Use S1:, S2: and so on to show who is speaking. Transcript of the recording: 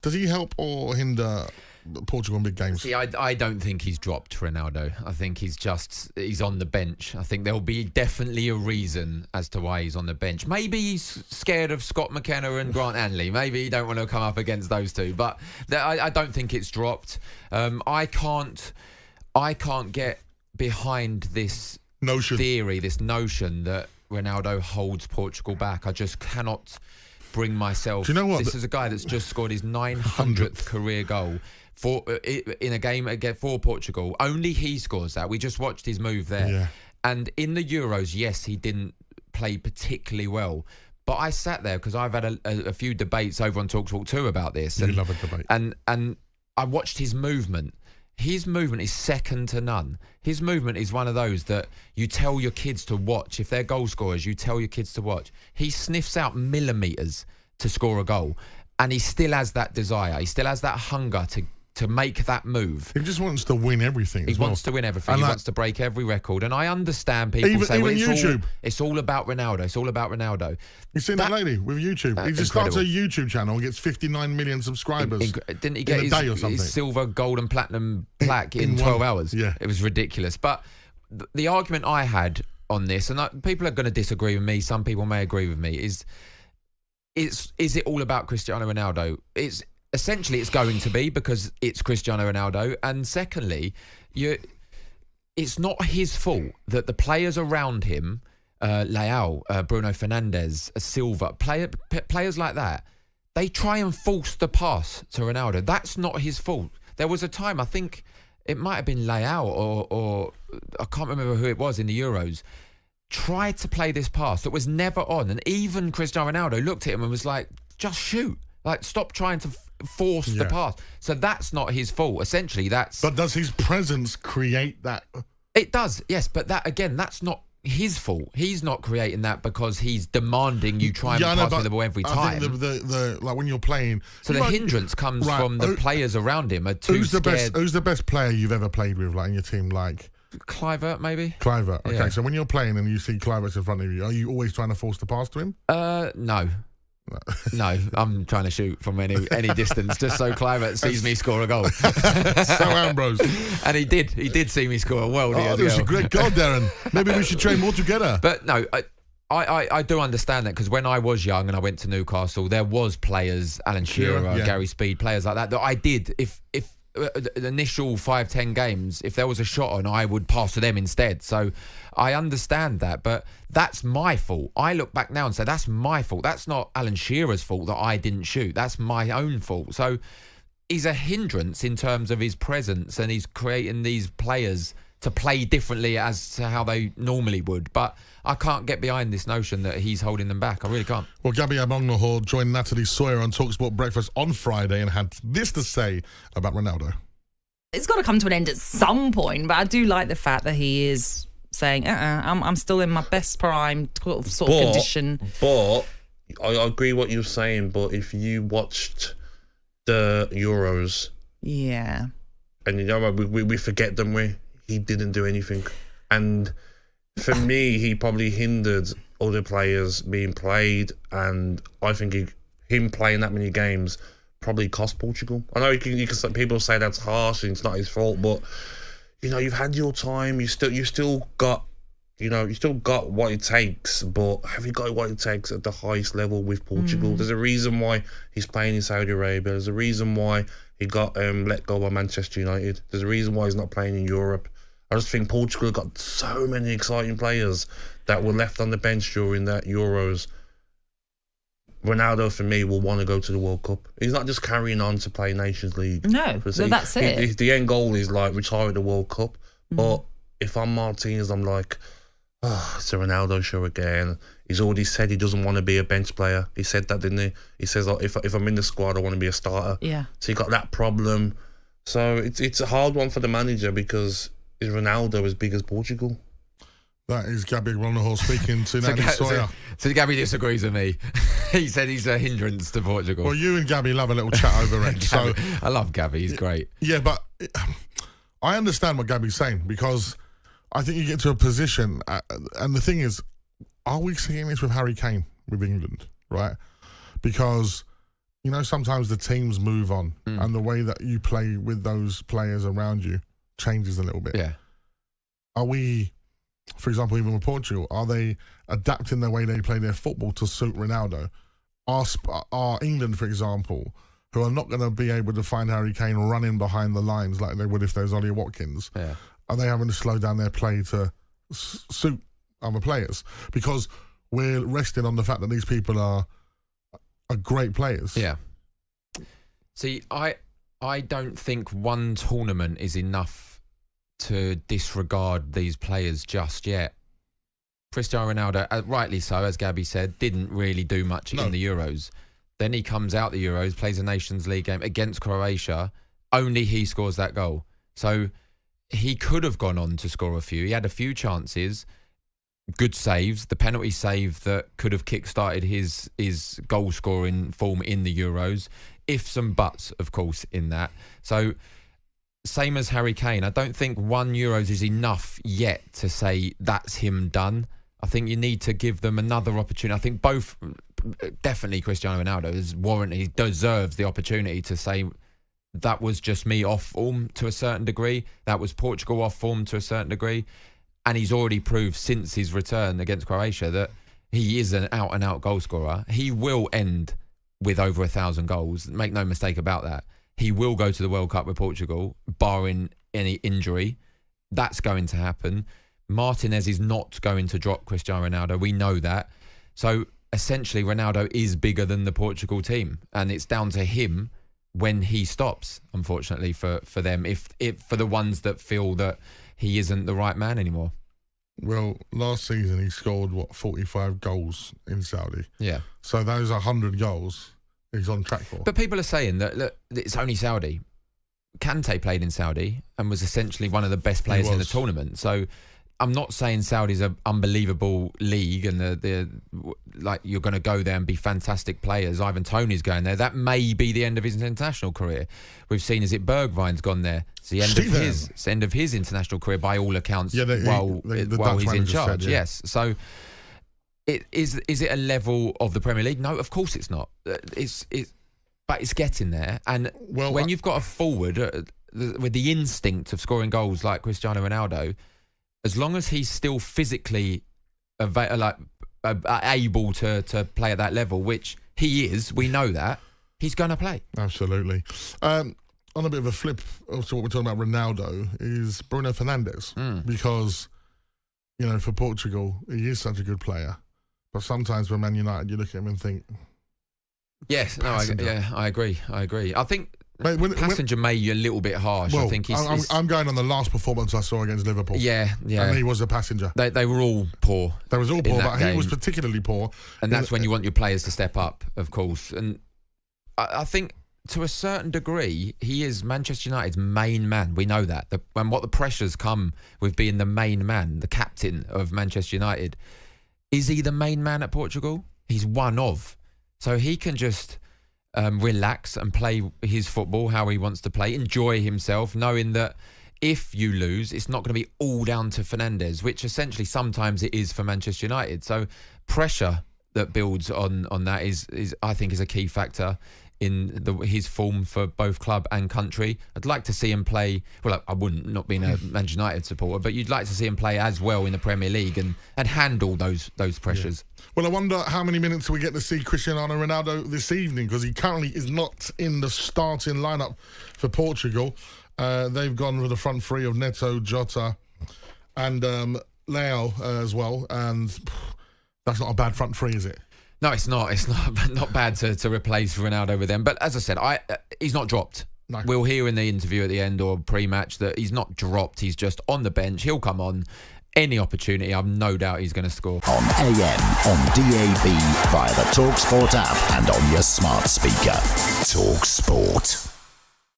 S1: Does he help or hinder Portugal in big games?
S2: See, I don't think he's dropped Ronaldo. I think he's on the bench. I think there'll be definitely a reason as to why he's on the bench. Maybe he's scared of Scott McKenna and Grant Hanley. Maybe he don't want to come up against those two. But I don't think it's dropped. I can't get behind this theory, this notion that Ronaldo holds Portugal back. I just cannot bring myself.
S1: Do you know what?
S2: This is a guy that's just scored his 900th career goal in a game for Portugal. Only he scores that. We just watched his move there.
S1: Yeah. And
S2: in the Euros, yes, he didn't play particularly well. But I sat there because I've had a few debates over on talkSPORT 2 about this.
S1: You love a debate.
S2: And I watched his movement. His movement is second to none. His movement is one of those that you tell your kids to watch. If they're goal scorers, you tell your kids to watch. He sniffs out millimetres to score a goal, and he still has that desire. He still has that hunger to make that move.
S1: He just wants to win everything.
S2: He wants to win everything. He wants to break every record. And I understand people say, well, it's all about Ronaldo. It's all about Ronaldo.
S1: You've seen that lady with YouTube? He just starts a YouTube channel and gets 59 million subscribers.
S2: Didn't he get his silver, gold and platinum plaque in 12 hours?
S1: Yeah.
S2: It was ridiculous. But the argument I had on this, and people are going to disagree with me, some people may agree with me, is it all about Cristiano Ronaldo? Essentially, it's going to be because it's Cristiano Ronaldo. And secondly, it's not his fault that the players around him, Leao, Bruno Fernandes, Silva, players like that, they try and force the pass to Ronaldo. That's not his fault. There was a time, I think it might have been Leao or I can't remember who it was in the Euros, tried to play this pass that was never on. And even Cristiano Ronaldo looked at him and was like, just shoot. Like, stop trying to force the pass. So that's not his fault. Essentially, that's...
S1: But does his presence create that?
S2: It does, yes. But that, again, that's not his fault. He's not creating that because he's demanding you try and pass me the ball every time.
S1: I think like when you're playing...
S2: So the hindrance comes from the players around him are too scared.
S1: Who's the best player you've ever played with, like, in your team, like...
S2: Kluivert, maybe?
S1: Kluivert. Okay,
S2: yeah.
S1: So when you're playing and you see Kluivert in front of you, are you always trying to force the pass to him?
S2: No. No, I'm trying to shoot from any distance just so Kluivert sees me score a goal.
S1: So Ambrose.
S2: And he did see me score a worldie as well.
S1: That was a great goal, Darren. Maybe we should train more together.
S2: But no, I do understand that because when I was young and I went to Newcastle, there was players, Alan Shearer, Gary Speed, players like that I did. If the initial 5-10 games, if there was a shot on, I would pass to them instead. So I understand that, but that's my fault. I look back now and say that's my fault. That's not Alan Shearer's fault that I didn't shoot. That's my own fault. So he's a hindrance in terms of his presence, and he's creating these players to play differently as to how they normally would. But I can't get behind this notion that he's holding them back. I really can't.
S1: Well, Gabby Agbonlahor joined Natalie Sawyer on talkSPORT Breakfast on Friday and had this to say about Ronaldo.
S3: It's got to come to an end at some point, but I do like the fact that he is saying, I'm still in my best prime sort of condition.
S4: But I agree what you're saying, but if you watched the Euros...
S3: Yeah.
S4: And you know, we forget them, he didn't do anything. And for me, he probably hindered other players being played, and I think him playing that many games probably cost Portugal. I know you can people say that's harsh and it's not his fault, but you know, you've had your time. You still got what it takes, but have you got what it takes at the highest level with Portugal? There's a reason why he's playing in Saudi Arabia. There's a reason why he got let go by Manchester United. There's a reason why he's not playing in Europe. I just think Portugal got so many exciting players that were left on the bench during that Euros. Ronaldo, for me, will want to go to the World Cup. He's not just carrying on to play Nations League.
S3: No, that's it.
S4: The end goal is like retire at the World Cup. But if I'm Martinez, I'm like, it's a Ronaldo show again. He's already said he doesn't want to be a bench player. He said that, didn't he? He says, if I'm in the squad, I want to be a starter.
S3: Yeah.
S4: So he got that problem. So it's a hard one for the manager because is Ronaldo as big as Portugal?
S1: That is Gabby Agbonlahor speaking to Natalie Sawyer.
S2: So Gabby disagrees with me. He said he's a hindrance to Portugal.
S1: Well, you and Gabby love a little chat over it. So
S2: I love Gabby. He's great.
S1: Yeah, but I understand what Gabby's saying because I think you get to a position, and the thing is, are we seeing this with Harry Kane with England, right? Because you know, sometimes the teams move on and the way that you play with those players around you changes a little bit.
S2: Yeah.
S1: Are we, for example, even with Portugal, are they adapting the way they play their football to suit Ronaldo? Are England, for example, who are not going to be able to find Harry Kane running behind the lines like they would if there's Ollie Watkins, are they having to slow down their play to suit other players? Because we're resting on the fact that these people are great players.
S2: Yeah. See, I don't think one tournament is enough to disregard these players just yet. Cristiano Ronaldo, rightly so, as Gabby said, didn't really do much in the Euros. Then he comes out the Euros, plays a Nations League game against Croatia. Only he scores that goal. So he could have gone on to score a few. He had a few chances. Good saves, the penalty save that could have kick-started his goal-scoring form in the Euros. Ifs and buts, of course, in that. So, same as Harry Kane, I don't think one Euros is enough yet to say that's him done. I think you need to give them another opportunity. I think both, definitely Cristiano Ronaldo is warranted. He deserves the opportunity to say that was just me off form to a certain degree. That was Portugal off form to a certain degree. And he's already proved since his return against Croatia that he is an out-and-out goal scorer. He will end with over 1,000 goals. Make no mistake about that. He will go to the World Cup with Portugal, barring any injury. That's going to happen. Martinez is not going to drop Cristiano Ronaldo. We know that. So, essentially, Ronaldo is bigger than the Portugal team. And it's down to him when he stops, unfortunately, for them, if for the ones that feel that he isn't the right man anymore.
S1: Well, last season he scored, 45 goals in Saudi.
S2: Yeah.
S1: So those 100 goals he's on track for.
S2: But people are saying that, look, it's only Saudi. Kante played in Saudi and was essentially one of the best players in the tournament. So I'm not saying Saudi's an unbelievable league and like you're going to go there and be fantastic players. Ivan Toney's going there. That may be the end of his international career. We've seen as it Bergwijn's gone there. It's the end of his international career by all accounts. Yeah, while he's in charge. Said, yes. So is it a level of the Premier League? No, of course it's not. But it's getting there. And when you've got a forward with the instinct of scoring goals like Cristiano Ronaldo, as long as he's still physically able to play at that level, which he is, we know that, he's going to play.
S1: Absolutely. On a bit of a flip to what we're talking about, Ronaldo, is Bruno Fernandes. Because, you know, for Portugal, he is such a good player. But sometimes with Man United, you look at him and think...
S2: Yes, I agree. I think... Passenger may be a little bit harsh.
S1: Well,
S2: I think
S1: I'm going on the last performance I saw against Liverpool.
S2: Yeah.
S1: And he was a passenger.
S2: They were all poor.
S1: They was all poor, but he was particularly poor.
S2: And that's when you want your players to step up, of course. And I think to a certain degree, he is Manchester United's main man. We know that. And what the pressures come with being the main man, the captain of Manchester United. Is he the main man at Portugal? He's one of. So he can just... relax and play his football how he wants to play, enjoy himself, knowing that if you lose, it's not going to be all down to Fernandes, which essentially sometimes it is for Manchester United. So pressure that builds on that is I think is a key factor in his form for both club and country. I'd like to see him play, well, I wouldn't, not being a Manchester United supporter, but you'd like to see him play as well in the Premier League and handle those pressures. Yeah. Well,
S1: I wonder how many minutes we get to see Cristiano Ronaldo this evening, because he currently is not in the starting lineup for Portugal. They've gone with the front three of Neto, Jota and Leao as well, and that's not a bad front three, is it?
S2: No, it's not. It's not bad to replace Ronaldo with them. But as I said, he's not dropped. No. We'll hear in the interview at the end or pre-match that he's not dropped. He's just on the bench. He'll come on. Any opportunity, I've no doubt he's going to score.
S5: On AM, on DAB, via the talkSPORT app and on your smart speaker. talkSPORT.